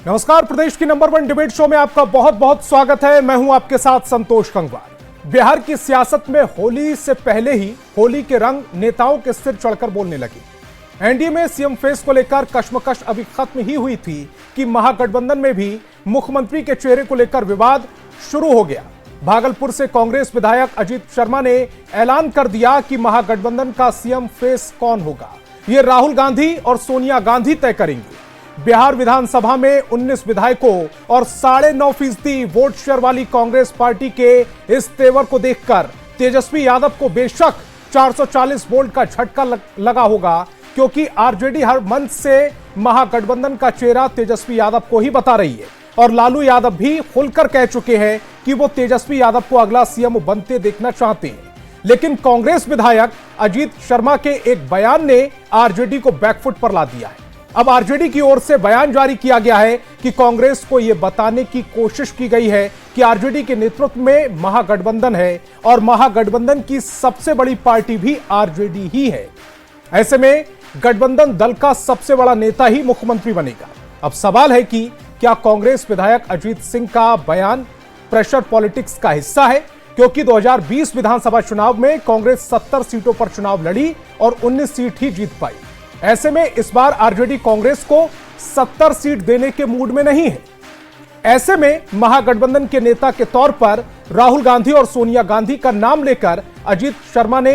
नमस्कार, प्रदेश की number 1 debate show में आपका बहुत बहुत स्वागत है। मैं हूं आपके साथ संतोष कंगवार। बिहार की सियासत में होली से पहले ही होली के रंग नेताओं के सिर चढ़कर बोलने लगी। एनडीए में सीएम फेस को लेकर कश्मकश अभी खत्म ही हुई थी कि महागठबंधन में भी मुख्यमंत्री के चेहरे को लेकर विवाद शुरू हो गया। भागलपुर से कांग्रेस विधायक अजीत शर्मा ने ऐलान कर दिया कि महागठबंधन का सीएम फेस कौन होगा, यह राहुल गांधी और सोनिया गांधी तय करेंगे। बिहार विधानसभा में 19 विधायकों और 9.5% वोट शेयर वाली कांग्रेस पार्टी के इस तेवर को देखकर तेजस्वी यादव को बेशक 440 वोल्ट का झटका लगा होगा, क्योंकि आरजेडी हर मंच से महागठबंधन का चेहरा तेजस्वी यादव को ही बता रही है और लालू यादव भी खुलकर कह चुके हैं कि वो तेजस्वी यादव को अगला सीएम बनते देखना चाहते हैं। लेकिन कांग्रेस विधायक अजीत शर्मा के एक बयान ने आरजेडी को बैकफुट पर ला दिया है। अब आरजेडी की ओर से बयान जारी किया गया है कि कांग्रेस को यह बताने की कोशिश की गई है कि आरजेडी के नेतृत्व में महागठबंधन है और महागठबंधन की सबसे बड़ी पार्टी भी आरजेडी ही है। ऐसे में गठबंधन दल का सबसे बड़ा नेता ही मुख्यमंत्री बनेगा। अब सवाल है कि क्या कांग्रेस विधायक अजीत सिंह का बयान प्रेशर पॉलिटिक्स का हिस्सा है, क्योंकि 2020 विधानसभा चुनाव में कांग्रेस 70 सीटों पर चुनाव लड़ी और 19 सीट ही जीत पाई। ऐसे में इस बार आरजेडी कांग्रेस को 70 सीट देने के मूड में नहीं है। ऐसे में महागठबंधन के नेता के तौर पर राहुल गांधी और सोनिया गांधी का नाम लेकर अजीत शर्मा ने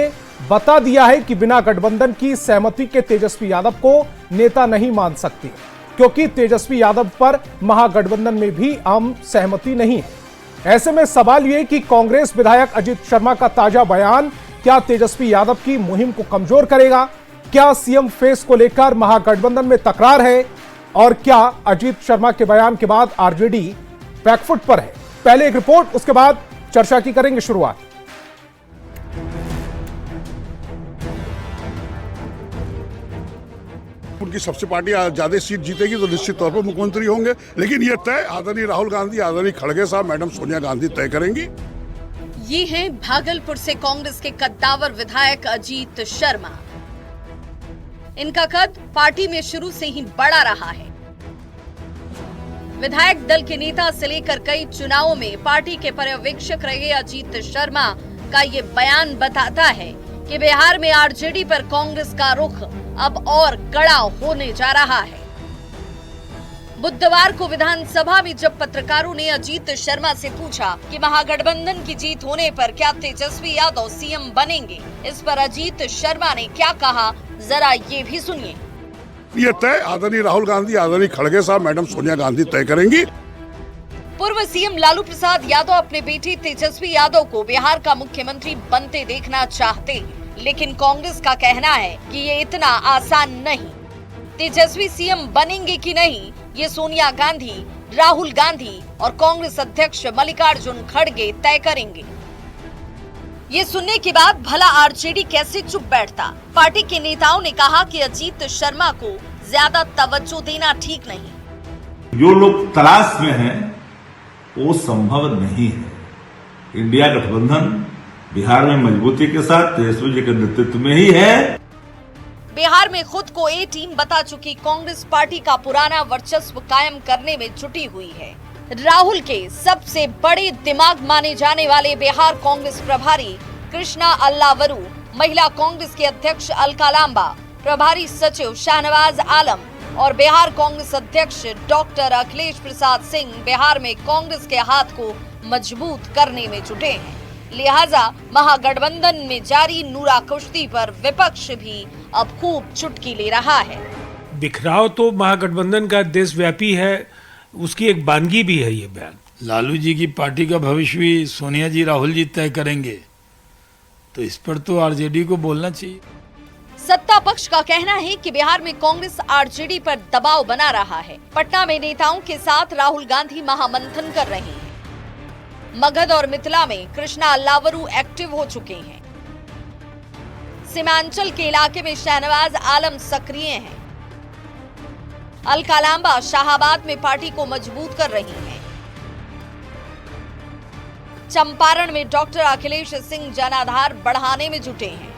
बता दिया है कि बिना गठबंधन की सहमति के तेजस्वी यादव को नेता नहीं मान सकती, क्योंकि तेजस्वी यादव पर महागठबंधन में भी आम सहमति नहीं है। ऐसे में सवाल यह कि कांग्रेस विधायक अजीत शर्मा का ताजा बयान क्या तेजस्वी यादव की मुहिम को कमजोर करेगा? क्या सीएम फेस को लेकर महागठबंधन में तकरार है और क्या अजीत शर्मा के बयान के बाद आरजेडी बैकफुट पर है? पहले एक रिपोर्ट, उसके बाद चर्चा की करेंगे शुरुआत। उनकी सबसे पार्टी ज्यादा सीट जीतेगी तो निश्चित तौर पर मुख्यमंत्री होंगे, लेकिन यह तय आदरणीय राहुल गांधी, आदरणीय खड़गे साहब, मैडम सोनिया गांधी तय करेंगी। ये हैं भागलपुर से कांग्रेस के कद्दावर विधायक अजीत शर्मा। इनका कद पार्टी में शुरू से ही बड़ा रहा है। विधायक दल के नेता से लेकर कई चुनावों में पार्टी के पर्यवेक्षक रहे अजीत शर्मा का ये बयान बताता है कि बिहार में आरजेडी पर कांग्रेस का रुख अब और कड़ा होने जा रहा है। बुधवार को विधानसभा में जब पत्रकारों ने अजीत शर्मा से पूछा कि महागठबंधन की जीत होने पर क्या तेजस्वी यादव सीएम बनेंगे, इस पर अजीत शर्मा ने क्या कहा, जरा ये भी सुनिए। ये तय आदरणीय राहुल गांधी, आदरणीय खड़गे साहब, मैडम सोनिया गांधी तय करेंगी। पूर्व सीएम लालू प्रसाद यादव अपने बेटे तेजस्वी यादव को बिहार का मुख्यमंत्री बनते देखना चाहते हैं, लेकिन कांग्रेस का कहना है कि ये इतना आसान नहीं। तेजस्वी सीएम बनेंगे कि नहीं, ये सोनिया गांधी, राहुल गांधी और कांग्रेस अध्यक्ष मल्लिकार्जुन खड़गे तय करेंगे। ये सुनने के बाद भला आरजेडी कैसे चुप बैठता? पार्टी के नेताओं ने कहा कि अजीत शर्मा को ज्यादा तवज्जो देना ठीक नहीं। जो लोग तलाश में हैं वो संभव नहीं है। इंडिया गठबंधन बिहार में मजबूती के साथ तेजस्वी जी के नेतृत्व में ही है। बिहार में खुद को ए टीम बता चुकी कांग्रेस पार्टी का पुराना वर्चस्व कायम करने में जुटी हुई है। राहुल के सबसे बड़े दिमाग माने जाने वाले बिहार कांग्रेस प्रभारी कृष्णा अल्लावरू, महिला कांग्रेस के अध्यक्ष अलका लांबा, प्रभारी सचिव शाहनवाज आलम और बिहार कांग्रेस अध्यक्ष डॉक्टर अखिलेश प्रसाद सिंह बिहार में कांग्रेस के हाथ को मजबूत करने में जुटे हैं। लिहाजा महागठबंधन में जारी नूरा कुश्ती पर विपक्ष भी अब खूब चुटकी ले रहा है। बिखराव तो महागठबंधन का देशव्यापी है, उसकी एक बानगी भी है ये बयान। लालू जी की पार्टी का भविष्य भी सोनिया जी, राहुल जी तय करेंगे, तो इस पर तो आरजेडी को बोलना चाहिए। सत्ता पक्ष का कहना है कि बिहार में कांग्रेस आरजेडी पर दबाव बना रहा है। पटना में नेताओं के साथ राहुल गांधी महामंथन कर रहे हैं। मगध और मिथिला में कृष्णा अल्लावरू एक्टिव हो चुके हैं। सीमांचल के इलाके में शाहनवाज आलम सक्रिय हैं। अलका लांबा शाहाबाद में पार्टी को मजबूत कर रही हैं। चंपारण में डॉक्टर अखिलेश सिंह जनाधार बढ़ाने में जुटे हैं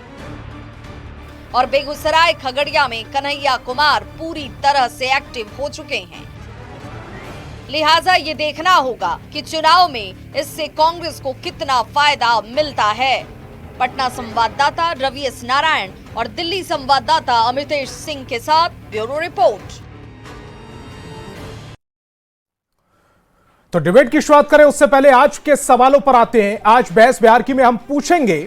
और बेगूसराय खगड़िया में कन्हैया कुमार पूरी तरह से एक्टिव हो चुके हैं। लिहाजा ये देखना होगा कि चुनाव में इससे कांग्रेस को कितना फायदा मिलता है। पटना संवाददाता रवि एस नारायण और दिल्ली संवाददाता अमितेश सिंह के साथ ब्यूरो रिपोर्ट। तो डिबेट की शुरुआत करें उससे पहले आज के सवालों पर आते हैं। आज बहस बिहार की में हम पूछेंगे,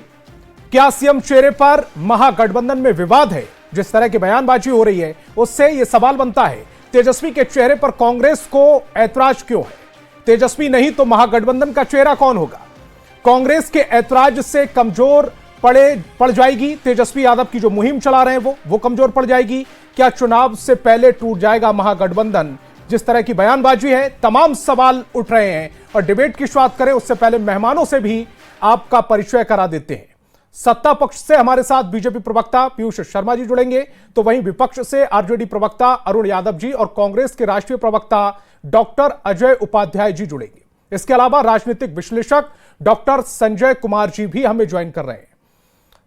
क्या सीएम चेहरे पर महागठबंधन में विवाद है? जिस तरह की बयानबाजी हो रही है उससे यह सवाल बनता है, तेजस्वी के चेहरे पर कांग्रेस को ऐतराज क्यों है? तेजस्वी नहीं तो महागठबंधन का चेहरा कौन होगा? कांग्रेस के ऐतराज से कमजोर पड़ जाएगी तेजस्वी यादव की जो मुहिम चला रहे हैं वो कमजोर पड़ जाएगी? क्या चुनाव से पहले टूट जाएगा महागठबंधन? जिस तरह की बयानबाजी है, तमाम सवाल उठ रहे हैं। और डिबेट की शुरुआत करें उससे पहले मेहमानों से भी आपका परिचय करा देते हैं। सत्ता पक्ष से हमारे साथ बीजेपी प्रवक्ता पीयूष शर्मा जी जुड़ेंगे, तो वहीं विपक्ष से आरजेडी प्रवक्ता अरुण यादव जी और कांग्रेस के राष्ट्रीय प्रवक्ता डॉक्टर अजय उपाध्याय जी जुड़ेंगे। इसके अलावा राजनीतिक विश्लेषक डॉक्टर संजय कुमार जी भी हमें ज्वाइन कर रहे हैं।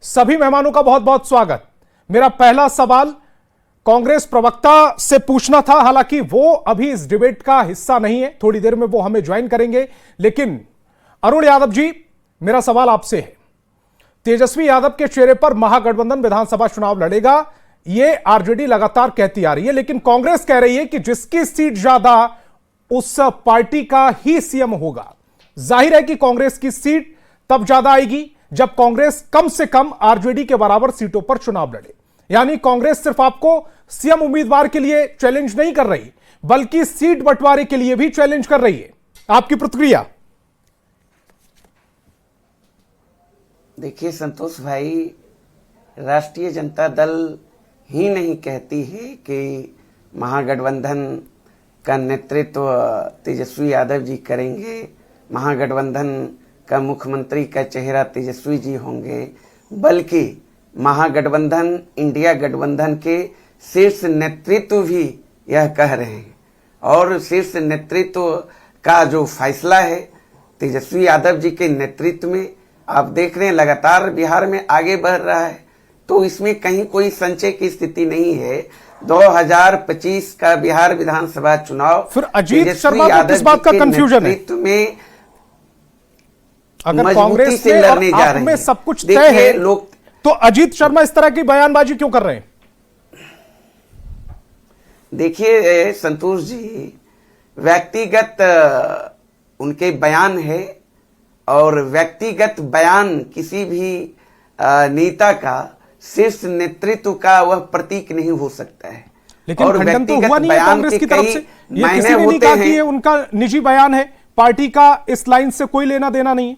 सभी मेहमानों का बहुत बहुत स्वागत। मेरा पहला सवाल कांग्रेस प्रवक्ता से पूछना था, हालांकि वो अभी इस डिबेट का हिस्सा नहीं है, थोड़ी देर में वो हमें ज्वाइन करेंगे। लेकिन अरुण यादव जी, मेरा सवाल आपसे है, तेजस्वी यादव के चेहरे पर महागठबंधन विधानसभा चुनाव लड़ेगा, ये आरजेडी लगातार कहती आ रही है, लेकिन कांग्रेस कह रही है कि जिसकी सीट ज्यादा उस पार्टी का ही सीएम होगा। जाहिर है कि कांग्रेस की सीट तब ज्यादा आएगी जब कांग्रेस कम से कम आरजेडी के बराबर सीटों पर चुनाव लड़े। यानी कांग्रेस सिर्फ आपको सीएम उम्मीदवार के लिए चैलेंज नहीं कर रही, बल्कि सीट बंटवारे के लिए भी चैलेंज कर रही है। आपकी प्रतिक्रिया? देखिए संतोष भाई, राष्ट्रीय जनता दल ही नहीं कहती है कि महागठबंधन का नेतृत्व तेजस्वी यादव जी करेंगे, महागठबंधन का मुख्यमंत्री का चेहरा तेजस्वी जी होंगे, बल्कि महागठबंधन इंडिया गठबंधन के शीर्ष नेतृत्व भी यह कह रहे हैं। और शीर्ष नेतृत्व का जो फैसला है तेजस्वी यादव जी के नेतृत्व में आप देख रहे हैं लगातार बिहार में आगे बढ़ रहा है, तो इसमें कहीं कोई संशय की स्थिति नहीं है। 2025 का बिहार विधानसभा चुनाव फिर अजीत शर्मा को किस बात का कंफ्यूजन है? में अगर कांग्रेस से लड़ने जा रहे में हैं, सब कुछ तय है, लोग तो अजीत शर्मा इस तरह की बयानबाजी क्यों कर रहे हैं? देखिए संतोष जी, व्यक्तिगत उनके बयान है और व्यक्तिगत बयान किसी भी नेता का शीर्ष नेतृत्व का वह प्रतीक नहीं हो सकता है। लेकिन खंडन तो हुआ नहीं है कांग्रेस की तरफ से, ये किसी ने नहीं कहा कि ये उनका निजी बयान है, पार्टी का इस लाइन से कोई लेना देना नहीं है।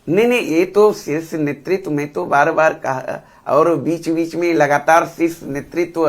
नहीं, ये तो शीर्ष नेतृत्व में तो बार बार कहा और बीच बीच में लगातार शीर्ष नेतृत्व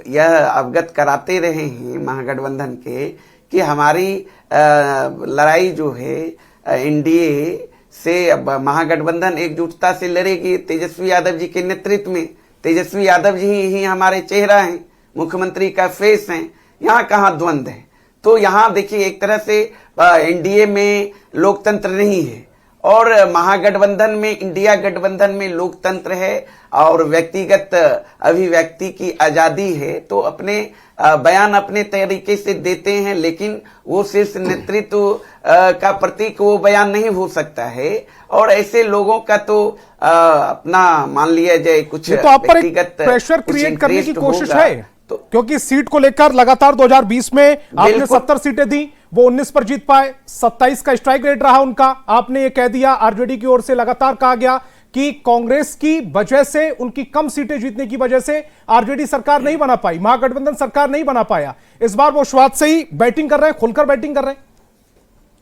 यह अवगत कराते रहे हैं महागठबंधन के कि हमारी लड़ाई जो है एनडीए से, अब महागठबंधन एकजुटता से लड़ेगी तेजस्वी यादव जी के नेतृत्व में। तेजस्वी यादव जी ही हमारे चेहरा हैं, मुख्यमंत्री का फेस हैं, यहाँ कहाँ द्वंद्व है? तो यहाँ देखिए एक तरह से एनडीए में लोकतंत्र नहीं है और महागठबंधन में, इंडिया गठबंधन में लोकतंत्र है और व्यक्तिगत अभिव्यक्ति की आजादी है, तो अपने बयान अपने तरीके से देते हैं, लेकिन वो शीर्ष नेतृत्व का प्रतीक वो बयान नहीं हो सकता है। और ऐसे लोगों का तो अपना मान लिया जाए कुछ तो आप पर एक प्रेशर क्रिएट करने की कोशिश है, तो क्योंकि सीट को लेकर लगातार 2020 में आपने 70 सीटें दी, वो 19 पर जीत पाए, 27 का स्ट्राइक रेट रहा उनका। आपने ये कह दिया, आरजेडी की ओर से लगातार कहा गया कि कांग्रेस की वजह से, उनकी कम सीटें जीतने की वजह से आरजेडी सरकार नहीं बना पाई, महागठबंधन सरकार नहीं बना पाया। इस बार वो शुरुआत से ही बैटिंग कर रहे हैं, खुलकर बैटिंग कर रहे हैं।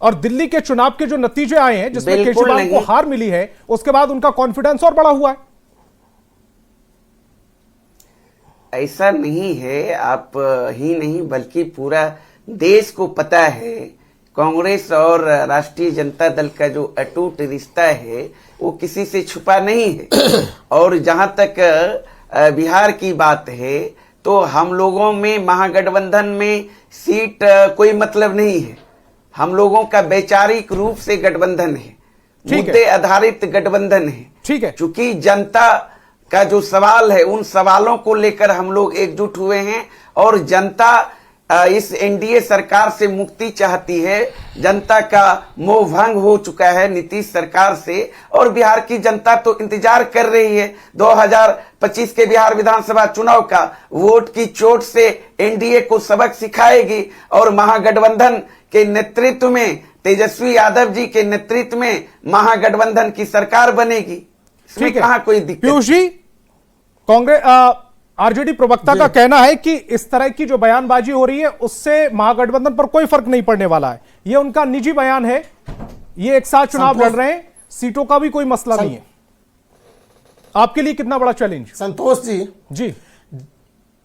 और दिल्ली के चुनाव के जो नतीजे आए हैं जिसमें केजरीवाल को हार मिली है, उसके बाद उनका कॉन्फिडेंस और बड़ा हुआ है। ऐसा नहीं है, आप ही नहीं बल्कि पूरा देश को पता है कांग्रेस और राष्ट्रीय जनता दल का जो अटूट रिश्ता है वो किसी से छुपा नहीं है। और जहां तक बिहार की बात है तो हम लोगों में महागठबंधन में सीट कोई मतलब नहीं है। हम लोगों का वैचारिक रूप से गठबंधन है, मुद्दे आधारित गठबंधन है। ठीक है, चूंकि जनता का जो सवाल है उन सवालों को लेकर हम लोग एकजुट हुए हैं और जनता इस एनडीए सरकार से मुक्ति चाहती है। जनता का मोह भंग हो चुका है नीतीश सरकार से, और बिहार की जनता तो इंतजार कर रही है 2025 के बिहार विधानसभा चुनाव का। वोट की चोट से एनडीए को सबक सिखाएगी और महागठबंधन के नेतृत्व में, तेजस्वी यादव जी के नेतृत्व में महागठबंधन की सरकार बनेगी। इसमें कहां कोई दिक्कत। पीयूष जी, कांग्रेस आरजेडी प्रवक्ता का कहना है कि इस तरह की जो बयानबाजी हो रही है उससे महागठबंधन पर कोई फर्क नहीं पड़ने वाला है। ये उनका निजी बयान है, ये एक साथ चुनाव लड़ रहे हैं, सीटों का भी कोई मसला नहीं है। आपके लिए कितना बड़ा चैलेंज?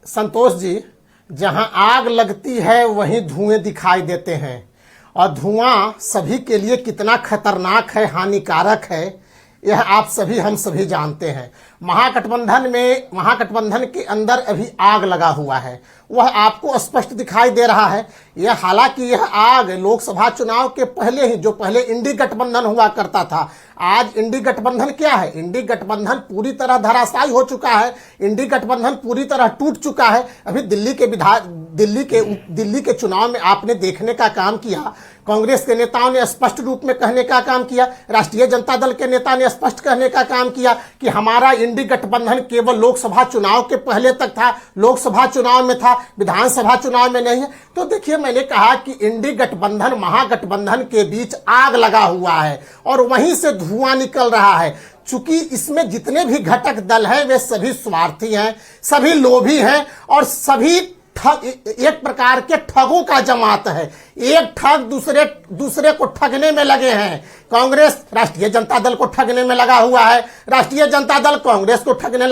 संतोष जी, जहां आग लगती है वहीं धुएं दिखाई देते हैं, और धुआं सभी के लिए कितना खतरनाक है, हानिकारक है, यह आप सभी हम सभी जानते हैं। महागठबंधन के अंदर अभी आग लगा हुआ है, वह आपको स्पष्ट दिखाई दे रहा है। हालांकि यह आग लोकसभा चुनाव के पहले ही, जो पहले इंडी गठबंधन हुआ करता था, आज इंडी गठबंधन क्या है? इंडी गठबंधन पूरी तरह धराशायी हो चुका है, इंडी गठबंधन पूरी तरह टूट चुका है। अभी दिल्ली के चुनाव में आपने देखने का काम किया, कांग्रेस के नेताओं ने स्पष्ट रूप में कहने का काम किया, राष्ट्रीय जनता दल के नेता ने स्पष्ट कहने का काम किया कि हमारा इंडी गठबंधन केवल लोकसभा चुनाव के पहले तक था, लोकसभा चुनाव में था, विधानसभा चुनाव में नहीं है। तो देखिए, मैंने कहा कि इंडी गठबंधन महागठबंधन के बीच आग लगा हुआ है और वहीं से धुआं निकल रहा है। चूंकि इसमें जितने भी घटक दल हैं वे सभी स्वार्थी हैं, सभी लोभी हैं और सभी एक प्रकार के ठगों का जमात है। एक ठग दूसरे को ठगने में लगे हैं। कांग्रेस राष्ट्रीय जनता दल को ठगने में लगा हुआ है, राष्ट्रीय जनता दल कांग्रेस को ठगने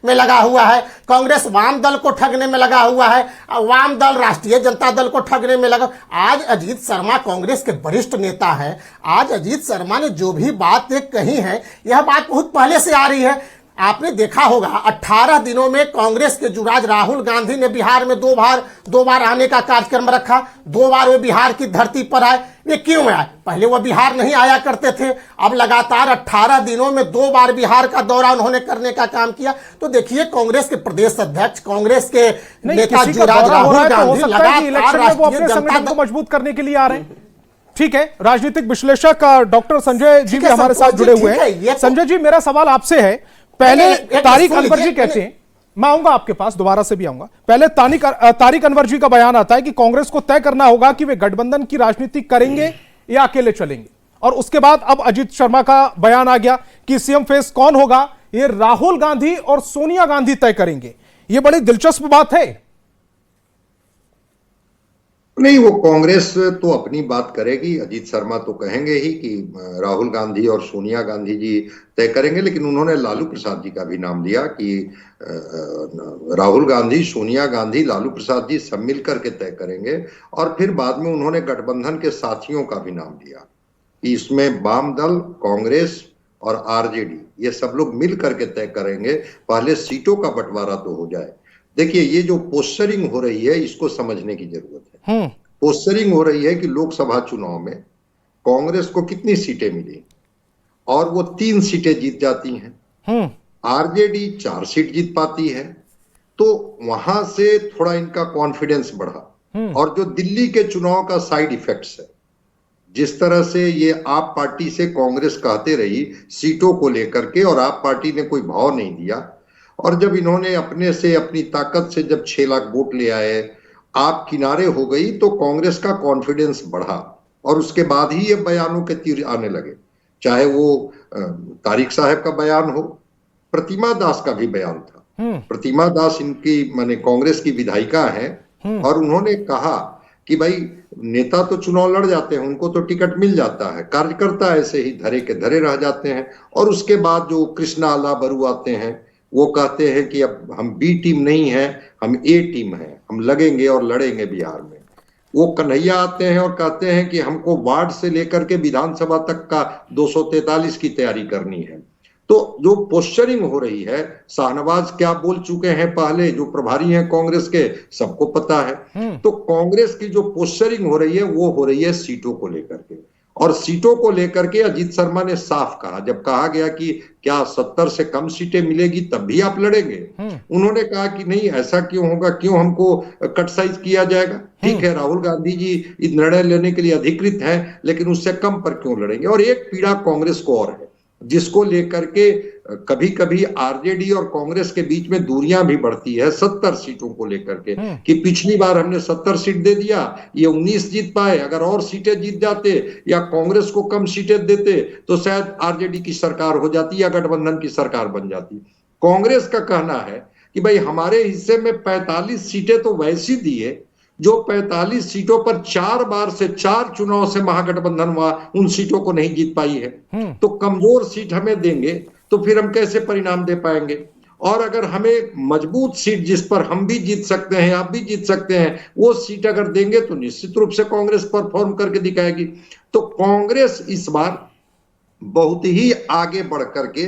में लगा हुआ है, कांग्रेस वाम दल को ठगने में लगा हुआ है, वाम दल राष्ट्रीय जनता दल को ठगने में लगा। आज अजीत शर्मा कांग्रेस के वरिष्ठ नेता हैं, आज अजीत शर्मा ने जो भी बात कही है, यह बात बहुत पहले से आ रही है। आपने देखा होगा 18 दिनों में कांग्रेस के युवराज राहुल गांधी ने बिहार में दो बार आने का कार्यक्रम रखा, 2 बार वो बिहार की धरती पर आए। वे क्यों आए? पहले वो बिहार नहीं आया करते थे, अब लगातार 18 दिनों में 2 बार बिहार का दौरा उन्होंने करने का काम किया। तो देखिए, कांग्रेस के प्रदेश अध्यक्ष, कांग्रेस के नेता युवराज राहुल गांधी लगातार राष्ट्रीय जनता दल को मजबूत करने के लिए आ रहे हैं। ठीक है, राजनीतिक विश्लेषक डॉक्टर संजय जी भी हमारे साथ जुड़े हुए हैं। संजय जी, मेरा सवाल आपसे है, पहले तारिक अनवर जी कहते हैं, मैं आऊंगा आपके पास, दोबारा से भी आऊंगा। पहले तारिक अनवर जी का बयान आता है कि कांग्रेस को तय करना होगा कि वे गठबंधन की राजनीति करेंगे या अकेले चलेंगे, और उसके बाद अब अजीत शर्मा का बयान आ गया कि सीएम फेस कौन होगा ये राहुल गांधी और सोनिया गांधी तय करेंगे। ये बड़ी दिलचस्प बात है। नहीं, वो कांग्रेस तो अपनी बात करेगी, अजीत शर्मा तो कहेंगे ही कि राहुल गांधी और सोनिया गांधी जी तय करेंगे, लेकिन उन्होंने लालू प्रसाद जी का भी नाम लिया कि राहुल गांधी, सोनिया गांधी, लालू प्रसाद जी सब मिलकर के तय करेंगे। और फिर बाद में उन्होंने गठबंधन के साथियों का भी नाम लिया कि इसमें वाम दल, कांग्रेस और आरजेडी ये सब लोग मिल करके तय करेंगे, पहले सीटों का बंटवारा तो हो जाए। देखिए, ये जो पोस्चरिंग हो रही है इसको समझने की जरूरत है। पोस्चरिंग हो रही है कि लोकसभा चुनाव में कांग्रेस को कितनी सीटें मिली और वो 3 सीटें जीत जाती हैं, आरजेडी 4 सीट जीत पाती है, तो वहां से थोड़ा इनका कॉन्फिडेंस बढ़ा। और जो दिल्ली के चुनाव का साइड इफेक्ट्स है, जिस तरह से ये आप पार्टी से कांग्रेस कहते रही सीटों को लेकर के और आप पार्टी ने कोई भाव नहीं दिया, और जब इन्होंने अपने से अपनी ताकत से जब 6 लाख वोट ले आए, आप किनारे हो गई, तो कांग्रेस का कॉन्फिडेंस बढ़ा और उसके बाद ही ये बयानों के तीर आने लगे। चाहे वो तारिक साहब का बयान हो, प्रतिमा दास का भी बयान था। प्रतिमा दास इनकी माने कांग्रेस की विधायिका है और उन्होंने कहा कि भाई नेता तो चुनाव लड़ जाते हैं, उनको तो टिकट मिल जाता है, कार्यकर्ता ऐसे ही धरे के धरे रह जाते हैं। और उसके बाद जो कृष्णा अल्लाह बरू आते हैं, वो कहते हैं कि अब हम बी टीम नहीं है, हम ए टीम है, हम लगेंगे और लड़ेंगे बिहार में। वो कन्हैया आते हैं और कहते हैं कि हमको वार्ड से लेकर के विधानसभा तक का 243 की तैयारी करनी है। तो जो पोस्चरिंग हो रही है, शाहनवाज क्या बोल चुके हैं पहले, जो प्रभारी हैं कांग्रेस के, सबको पता है। तो कांग्रेस की जो पोस्चरिंग हो रही है वो हो रही है सीटों को लेकर के, और सीटों को लेकर के अजीत शर्मा ने साफ कहा, जब कहा गया कि क्या 70 से कम सीटें मिलेगी तब भी आप लड़ेंगे, उन्होंने कहा कि नहीं, ऐसा क्यों होगा, क्यों हमको कट साइज किया जाएगा। ठीक है, राहुल गांधी जी इस निर्णय लेने के लिए अधिकृत हैं, लेकिन उससे कम पर क्यों लड़ेंगे। और एक पीड़ा कांग्रेस को और है, जिसको लेकर के कभी कभी आरजेडी और कांग्रेस के बीच में दूरियां भी बढ़ती है 70 सीटों को लेकर के, कि पिछली बार हमने 70 सीट दे दिया, ये 19 जीत पाए, अगर और सीटें जीत जाते या कांग्रेस को कम सीटें देते तो शायद आरजेडी की सरकार हो जाती या गठबंधन की सरकार बन जाती। कांग्रेस का कहना है कि भाई हमारे हिस्से में 45 सीटें तो वैसी दिए जो 45 सीटों पर 4 बार से 4 चुनाव से महागठबंधन हुआ, उन सीटों को नहीं जीत पाई है, तो कमजोर सीट हमें देंगे तो फिर हम कैसे परिणाम दे पाएंगे। और अगर हमें मजबूत सीट जिस पर हम भी जीत सकते हैं, आप भी जीत सकते हैं, वो सीट अगर देंगे तो निश्चित रूप से कांग्रेस परफॉर्म करके दिखाएगी। तो कांग्रेस इस बार बहुत ही आगे बढ़ करके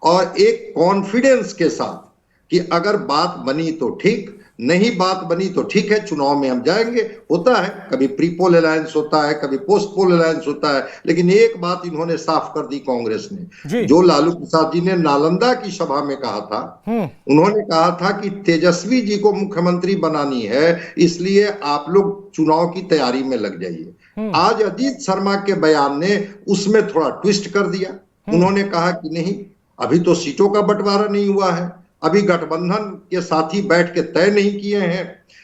और एक कॉन्फिडेंस के साथ कि अगर बात बनी तो ठीक, नहीं बात बनी तो ठीक है, चुनाव में हम जाएंगे। होता है, कभी प्री पोल अलायंस होता है, कभी पोस्ट पोल अलायंस होता है, लेकिन एक बात इन्होंने साफ कर दी कांग्रेस ने, जो लालू प्रसाद जी ने नालंदा की सभा में कहा था, उन्होंने कहा था कि तेजस्वी जी को मुख्यमंत्री बनानी है, इसलिए आप लोग चुनाव की तैयारी में लग जाइए। आज अजीत शर्मा के बयान ने उसमें थोड़ा ट्विस्ट कर दिया। उन्होंने कहा कि नहीं, अभी तो सीटों का बंटवारा नहीं हुआ है, अभी गठबंधन के साथी बैठ के तय नहीं किए हैं,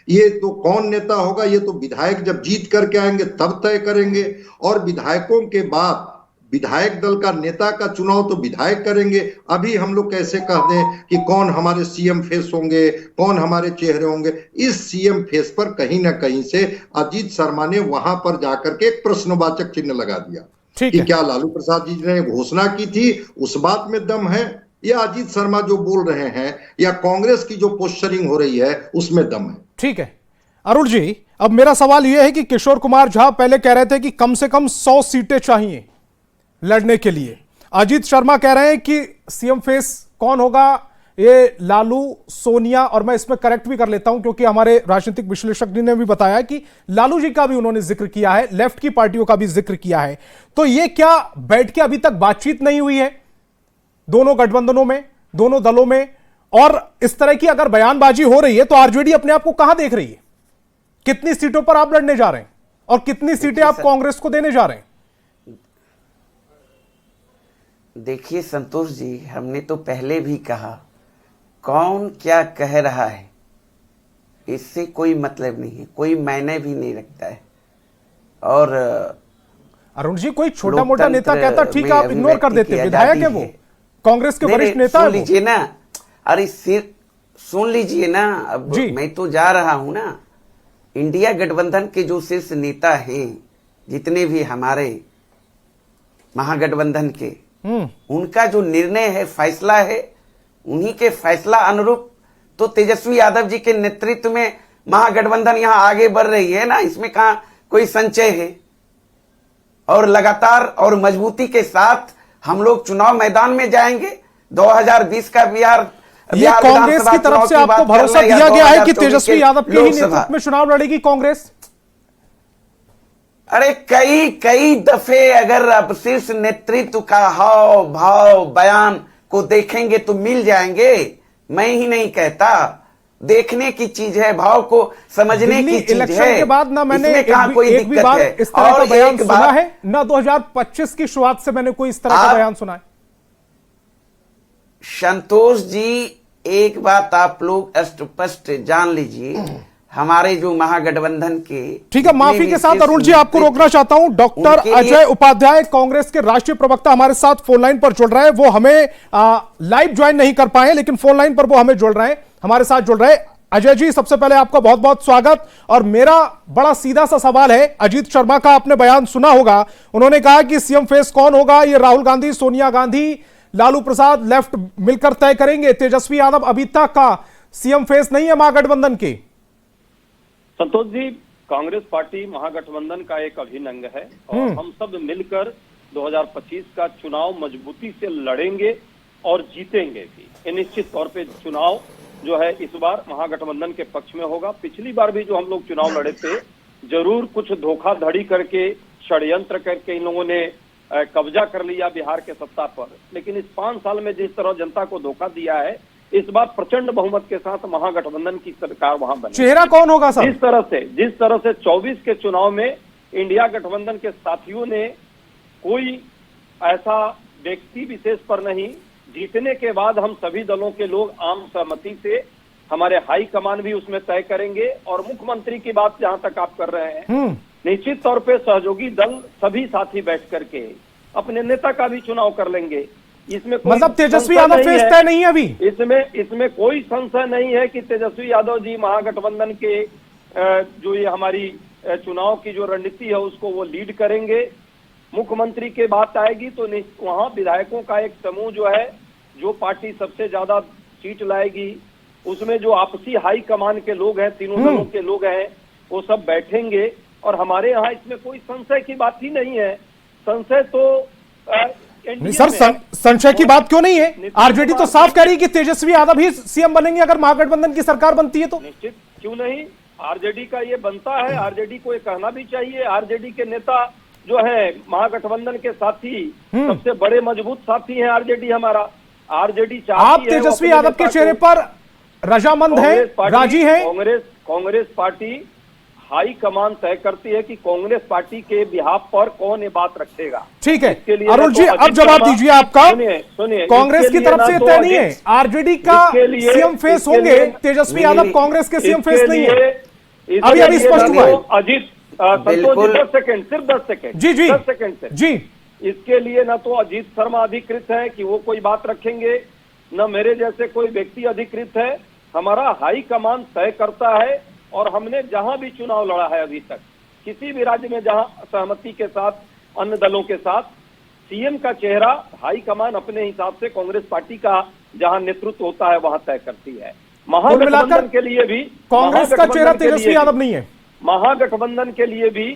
ये तो कौन नेता होगा, ये तो विधायक जब जीत करके आएंगे तब तय करेंगे, और विधायकों के बाद विधायक दल का नेता का चुनाव तो विधायक करेंगे। अभी हम लोग कैसे कह दें कि कौन हमारे सीएम फेस होंगे, कौन हमारे चेहरे होंगे। इस सीएम फेस पर कहीं ना कहीं से अजीत शर्मा ने वहां पर जाकर के एक प्रश्नवाचक चिन्ह लगा दिया कि क्या लालू प्रसाद जी ने घोषणा की थी उस बात में दम है, या अजीत शर्मा जो बोल रहे हैं, या कांग्रेस की जो पोस्चरिंग हो रही है उसमें दम है। ठीक है अरुण जी, अब मेरा सवाल यह है कि किशोर कुमार झा पहले कह रहे थे कि कम से कम 100 सीटें चाहिए लड़ने के लिए, अजीत शर्मा कह रहे हैं कि सीएम फेस कौन होगा, ये लालू, सोनिया, और मैं इसमें करेक्ट भी कर लेता हूं क्योंकि हमारे राजनीतिक विश्लेषक ने भी बताया कि लालू जी का भी उन्होंने जिक्र किया है, लेफ्ट की पार्टियों का भी जिक्र किया है। तो ये क्या बैठ के अभी तक बातचीत नहीं हुई है दोनों गठबंधनों में, दोनों दलों में? और इस तरह की अगर बयानबाजी हो रही है तो आरजेडी अपने आप को कहां देख रही है? कितनी सीटों पर आप लड़ने जा रहे हैं और कितनी सीटें आप कांग्रेस को देने जा रहे हैं? देखिए संतोष जी, हमने तो पहले भी कहा, कौन क्या कह रहा है इससे कोई मतलब नहीं है, कोई मायने भी नहीं रखता है। और अरुण जी, कोई छोटा मोटा नेता कहता ठीक है आप इग्नोर कर देते, विधायक है वो, कांग्रेस के वरिष्ठ नेता है। सुन लीजिए ना, अरे सिर्फ सुन लीजिए ना, अब मैं तो जा रहा हूं ना। इंडिया गठबंधन के जो शीर्ष नेता हैं, जितने भी हमारे महागठबंधन के, उनका जो निर्णय है, फैसला है, उन्हीं के फैसला अनुरूप तो तेजस्वी यादव जी के नेतृत्व में महागठबंधन यहां आगे बढ़ रही है ना, इसमें कहां कोई संशय है। और लगातार और मजबूती के साथ हम लोग चुनाव मैदान में जाएंगे। 2020 का बिहार ये कांग्रेस की तरफ से आपको भरोसा दिया गया है कि तेजस्वी यादव के ही नेतृत्व में चुनाव लड़ेगी कांग्रेस? अरे कई दफे अगर आप शीर्ष नेतृत्व का हाव भाव बयान को देखेंगे तो मिल जाएंगे। मैं ही नहीं कहता, देखने की चीज है, भाव को समझने की चीज है। इलेक्शन के बाद ना मैंने एक भी बार इस तरह का बयान सुना है, ना 2025 की शुरुआत से मैंने कोई इस तरह का बयान सुना है। संतोष जी, एक बात आप लोग स्पष्ट जान लीजिए, हमारे जो महागठबंधन के, ठीक है, माफी के साथ अरुण जी आपको रोकना चाहता हूं। डॉक्टर अजय उपाध्याय, कांग्रेस के राष्ट्रीय प्रवक्ता, हमारे साथ फोन लाइन पर जुड़ रहे हैं। वो हमें लाइव ज्वाइन नहीं कर पाए, लेकिन फोन लाइन पर वो हमें जुड़ रहे हैं, हमारे साथ जुड़ रहे हैं। अजय जी, सबसे पहले आपका बहुत बहुत स्वागत। और मेरा बड़ा सीधा सा सवाल है, अजीत शर्मा का आपने बयान सुना होगा, उन्होंने कहा कि सीएम फेस कौन होगा ये राहुल गांधी, सोनिया गांधी, लालू प्रसाद, लेफ्ट मिलकर तय करेंगे। तेजस्वी यादव अभी तक का सीएम फेस नहीं है महागठबंधन के। संतोष जी, कांग्रेस पार्टी महागठबंधन का एक अभिन्न अंग है और हम सब मिलकर 2025 का चुनाव मजबूती से लड़ेंगे और जीतेंगे भी। ये निश्चित तौर पे चुनाव जो है इस बार महागठबंधन के पक्ष में होगा। पिछली बार भी जो हम लोग चुनाव लड़े थे, जरूर कुछ धोखाधड़ी करके षड्यंत्र करके इन लोगों ने कब्जा कर लिया बिहार के सत्ता पर। लेकिन इस 5 साल में जिस तरह जनता को धोखा दिया है, इस बार प्रचंड बहुमत के साथ महागठबंधन की सरकार वहां बनी। चेहरा कौन होगा सर? जिस तरह से 24 के चुनाव में इंडिया गठबंधन के साथियों ने कोई ऐसा व्यक्ति विशेष पर नहीं, जीतने के बाद हम सभी दलों के लोग आम सहमति से, हमारे हाई कमान भी उसमें तय करेंगे। और मुख्यमंत्री की बात जहां तक आप कर रहे हैं, निश्चित तौर पे सहयोगी दल सभी साथी बैठ करके अपने नेता का भी चुनाव कर लेंगे। इसमें मतलब तेजस्वी यादव फेस तय नहीं है अभी? इसमें कोई संशय नहीं है कि तेजस्वी यादव जी महागठबंधन के जो ये हमारी चुनाव की जो रणनीति है उसको वो लीड करेंगे। मुख्यमंत्री के बात आएगी तो वहां विधायकों का एक समूह जो है, जो पार्टी सबसे ज्यादा सीट लाएगी उसमें जो आपसी हाई कमान के लोग हैं, तीनों दलों के लोग हैं, वो सब बैठेंगे। और हमारे यहाँ इसमें कोई संशय की बात ही नहीं है। संशय तो नहीं सर, संशय की बात क्यों नहीं है? आरजेडी तो साफ कह रही है कि तेजस्वी यादव ही सीएम बनेंगे अगर महागठबंधन की सरकार बनती है तो। निश्चित क्यों नहीं, आरजेडी का ये बनता है, आरजेडी को ये कहना भी चाहिए। आरजेडी के नेता जो है महागठबंधन के साथी, सबसे बड़े मजबूत साथी हैं आरजेडी हमारा। आरजेडी आप तेजस्वी यादव के चेहरे पर रजामंद है, राजी है? कांग्रेस पार्टी हाई कमान तय करती है कि कांग्रेस पार्टी के बिहाफ पर कौन ये बात रखेगा। ठीक है अरुण जी, अब जवाब दीजिए आपका। सुनिए, कांग्रेस की तरफ से तय नहीं है, आरजेडी का सीएम फेस होंगे तेजस्वी यादव, कांग्रेस के सीएम फेस नहीं है, अभी स्पष्ट हुआ है। अजीत संतोष, 10 सेकंड, सिर्फ 10 सेकंड जी 10 सेकंड से जी। इसके लिए न तो अजीत शर्मा अधिकृत है कि वो कोई बात रखेंगे, न मेरे जैसे कोई व्यक्ति अधिकृत है। हमारा हाई कमान तय करता है। और हमने जहां भी चुनाव लड़ा है अभी तक, किसी भी राज्य में जहां सहमति के साथ अन्य दलों के साथ, सीएम का चेहरा हाई कमान अपने हिसाब से कांग्रेस पार्टी का जहां नेतृत्व होता है वहां तय करती है। महागठबंधन के लिए भी कांग्रेस का चेहरा तेजस्वी यादव नहीं है। महागठबंधन के लिए भी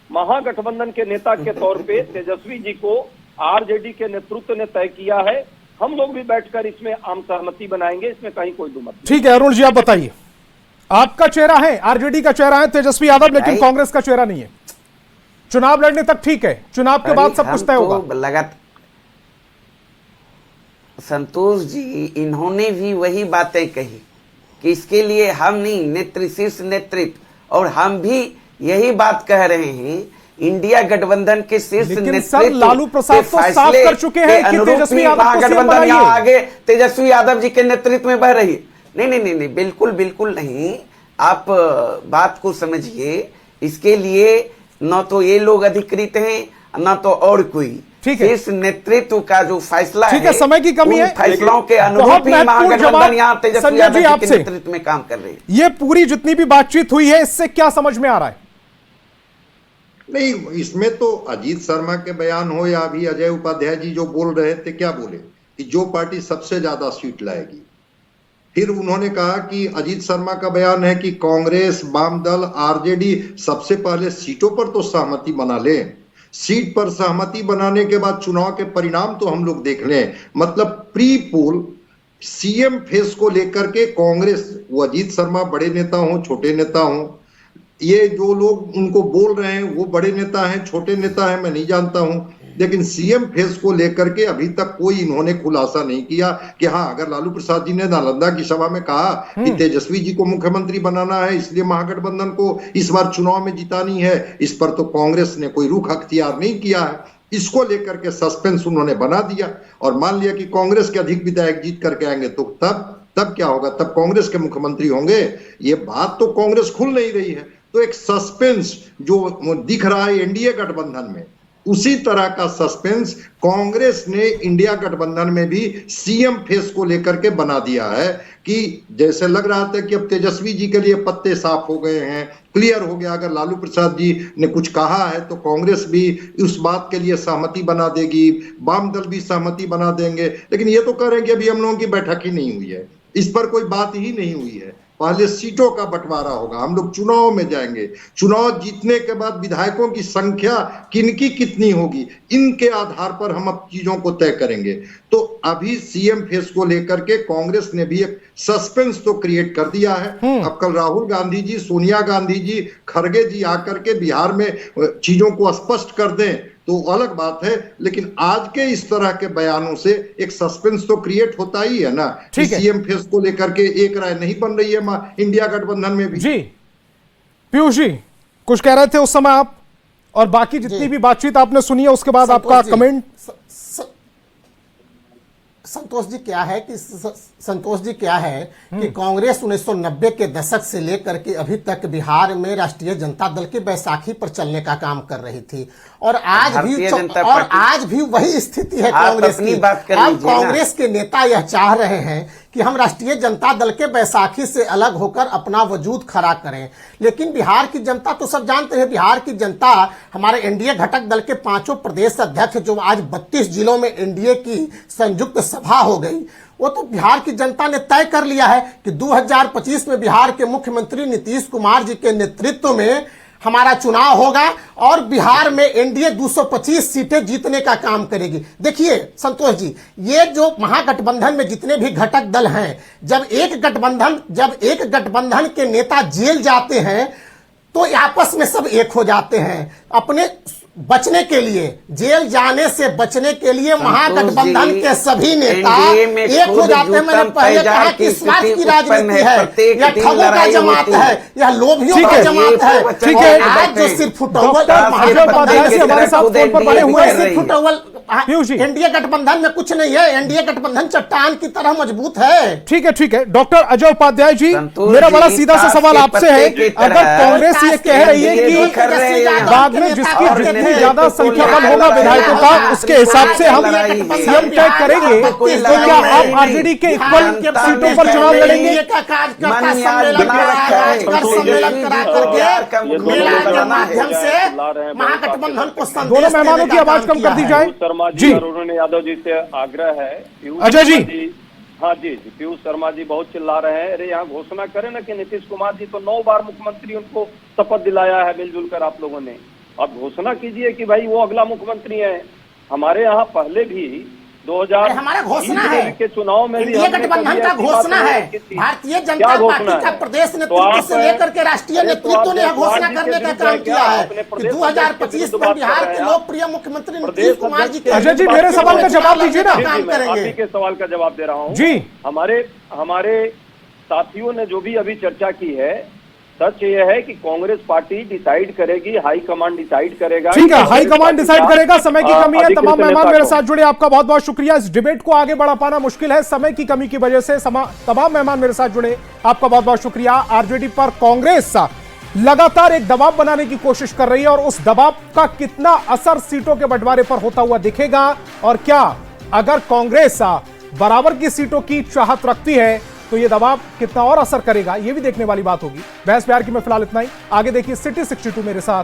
महागठबंधन के नेता के तौर पे तेजस्वी जी को आरजेडी के नेतृत्व ने तय किया है। हम लोग भी बैठकर इसमें आम सहमति बनाएंगे, इसमें कहीं कोई दुमत नहीं। ठीक है अरुण जी, आप बताइए। आपका चेहरा है, आरजेडी का चेहरा है तेजस्वी यादव, लेकिन कांग्रेस का चेहरा नहीं है। चुनाव लड़ने तक ठीक है, चुनाव के बाद सब कुछ तय होगा। संतोष जी, इन्होंने भी वही बातें कही कि इसके लिए हम नहीं, शीर्ष नेतृत्व, और हम भी यही बात कह रहे हैं। इंडिया गठबंधन के शीर्ष नेतृत्व लालू प्रसाद तो साफ कर चुके हैं कि तेजस्वी यादव महागठबंधन यहाँ आगे तेजस्वी यादव जी के नेतृत्व में बह रही है। नहीं, बिल्कुल नहीं। आप बात को समझिए। इसके लिए न तो ये लोग अधिकृत हैं न तो और कोई। शीर्ष नेतृत्व का जो फैसला है, समय की कमी है, फैसलों के अनुरूप ही महागठबंधन यहाँ तेजस्वी यादव जी के नेतृत्व में काम कर रही है। ये पूरी जितनी भी बातचीत हुई है, इससे क्या समझ में आ रहा है? नहीं, इसमें तो अजीत शर्मा के बयान हो या अभी अजय उपाध्याय जी जो बोल रहे थे, क्या बोले कि जो पार्टी सबसे ज्यादा सीट लाएगी। फिर उन्होंने कहा कि अजीत शर्मा का बयान है कि कांग्रेस, वाम दल, आरजेडी सबसे पहले सीटों पर तो सहमति बना ले, सीट पर सहमति बनाने के बाद चुनाव के परिणाम तो हम लोग देख लें। मतलब प्री पोल सीएम फेस को लेकर के कांग्रेस, वो अजीत शर्मा बड़े नेता हो छोटे नेता हो, ये जो लोग उनको बोल रहे हैं वो बड़े नेता हैं छोटे नेता हैं मैं नहीं जानता हूं, लेकिन सीएम फेस को लेकर के अभी तक कोई इन्होंने खुलासा नहीं किया कि हाँ, अगर लालू प्रसाद जी ने नालंदा की सभा में कहा कि तेजस्वी जी को मुख्यमंत्री बनाना है, इसलिए महागठबंधन को इस बार चुनाव में जितानी है, इस पर तो कांग्रेस ने कोई रुख अख्तियार नहीं किया है। इसको लेकर के सस्पेंस उन्होंने बना दिया और मान लिया कि कांग्रेस के अधिक विधायक जीत करके आएंगे तो तब क्या होगा, तब कांग्रेस के मुख्यमंत्री होंगे। ये बात तो कांग्रेस खुल नहीं रही है। तो एक सस्पेंस जो दिख रहा है एनडीए गठबंधन में, उसी तरह का सस्पेंस कांग्रेस ने इंडिया गठबंधन में भी सीएम फेस को लेकर के बना दिया है कि जैसे लग रहा था कि अब तेजस्वी जी के लिए पत्ते साफ हो गए हैं, क्लियर हो गया। अगर लालू प्रसाद जी ने कुछ कहा है तो कांग्रेस भी उस बात के लिए सहमति बना देगी, वाम दल भी सहमति बना देंगे। लेकिन ये तो कह रहे हैं कि अभी हम लोगों की बैठक ही नहीं हुई है, इस पर कोई बात ही नहीं हुई है। पहले सीटों का बंटवारा होगा, हम लोग चुनाव में जाएंगे, चुनाव जीतने के बाद विधायकों की संख्या किनकी कितनी होगी, इनके आधार पर हम अब चीजों को तय करेंगे। तो अभी सीएम फेस को लेकर के कांग्रेस ने भी एक सस्पेंस तो क्रिएट कर दिया है। अब कल राहुल गांधी जी, सोनिया गांधी जी, खड़गे जी आकर के बिहार में चीजों को स्पष्ट कर दें तो अलग बात है, लेकिन आज के इस तरह के बयानों से एक सस्पेंस तो क्रिएट होता ही है ना कि सीएम फेस को लेकर के एक राय नहीं बन रही है इंडिया गठबंधन में भी। जी पीयूष जी कुछ कह रहे थे उस समय आप, और बाकी जितनी भी बातचीत आपने सुनी है उसके बाद आपका कमेंट। संतोष जी क्या है कि कांग्रेस 1990 के दशक से लेकर के अभी तक बिहार में राष्ट्रीय जनता दल की बैसाखी पर चलने का काम कर रही थी, और आज भी वही स्थिति है कांग्रेस की। अब कांग्रेस के नेता यह चाह रहे हैं कि हम राष्ट्रीय जनता दल के बैसाखी से अलग होकर अपना वजूद खड़ा करें, लेकिन बिहार की जनता तो सब जानते हैं, बिहार की जनता हमारे एनडीए घटक दल के 5 प्रदेश अध्यक्ष जो आज 32 जिलों में एनडीए की संयुक्त सभा हो गई, वो तो बिहार की जनता ने तय कर लिया है कि 2025 में बिहार के मुख्यमंत्री नीतीश कुमार जी के नेतृत्व में हमारा चुनाव होगा और बिहार में एनडीए 225 सीटें जीतने का काम करेगी। देखिए संतोष जी, ये जो महागठबंधन में जितने भी घटक दल हैं, जब एक गठबंधन के नेता जेल जाते हैं तो आपस में सब एक हो जाते हैं। अपने बचने के लिए, जेल जाने से बचने के लिए महागठबंधन के सभी नेता एक हो जाते हैं। मैंने पहले कहा कि स्वार्थ की राजनीति है, यह ठगों का जमात है, यह लोभियों का जमात है। ठीक है, आज जो सिर्फ फुटबॉल एनडीए गठबंधन में कुछ नहीं है, एनडीए गठबंधन चट्टान की तरह मजबूत है। ठीक है। डॉक्टर अजय उपाध्याय जी, मेरा बड़ा सीधा सा सवाल आपसे है, अगर कांग्रेस ये कह रही है कि बाद में जिसकी जितनी ज्यादा संख्या बल होगा विधायकों का उसके हिसाब से हम सीएम तय करेंगे, तो क्या आप आरजेडी के इक्वल सीटों पर चुनाव लड़ेंगे? महागठबंधन को दोनों मेहमानों की आवाज कम कर दी जाए। शर्मा जी और अरुण यादव जी से आग्रह है। अजय जी, हाँ जी, पीयूष शर्मा जी बहुत चिल्ला रहे हैं। अरे यहाँ घोषणा करें ना कि नीतीश कुमार जी तो 9 बार मुख्यमंत्री, उनको शपथ दिलाया है मिलजुल कर आप लोगों ने। अब घोषणा कीजिए कि भाई वो अगला मुख्यमंत्री है। हमारे यहाँ पहले भी 2000 हमारा घोषणा है के चुनाव में एनडीए गठबंधन का घोषणा है। भारतीय जनता पार्टी का प्रदेश नेतृत्व से लेकर के राष्ट्रीय नेतृत्व ने घोषणा करने का काम किया है कि 2025 में बिहार के लोकप्रिय मुख्यमंत्री नीतीश कुमार जी के। अजय जी मेरे सवाल का जवाब दीजिए ना। काम करेंगे। के सवाल का जवाब दे रहा हूँ जी। हमारे साथियों ने जो भी अभी चर्चा की है, सच यह है कि कांग्रेस पार्टी डिसाइड करेगी, हाई कमांड डिसाइड करेगा। ठीक है, हाई कमांड डिसाइड करेगा। समय की कमी है, तमाम मेहमान मेरे साथ जुड़े, आपका बहुत बहुत शुक्रिया। इस डिबेट को आगे बढ़ा पाना मुश्किल है समय की कमी की वजह से। तमाम मेहमान मेरे साथ जुड़े, आपका बहुत बहुत शुक्रिया। आरजेडी पर कांग्रेस लगातार एक दबाव बनाने की कोशिश कर रही है और उस दबाव का कितना असर सीटों के बंटवारे पर होता हुआ दिखेगा, और क्या अगर कांग्रेस बराबर की सीटों की चाहत रखती है तो यह दबाव कितना और असर करेगा, यह भी देखने वाली बात होगी। बहस प्यार की में फिलहाल इतना ही। आगे देखिए सिटी 62 मेरे साथ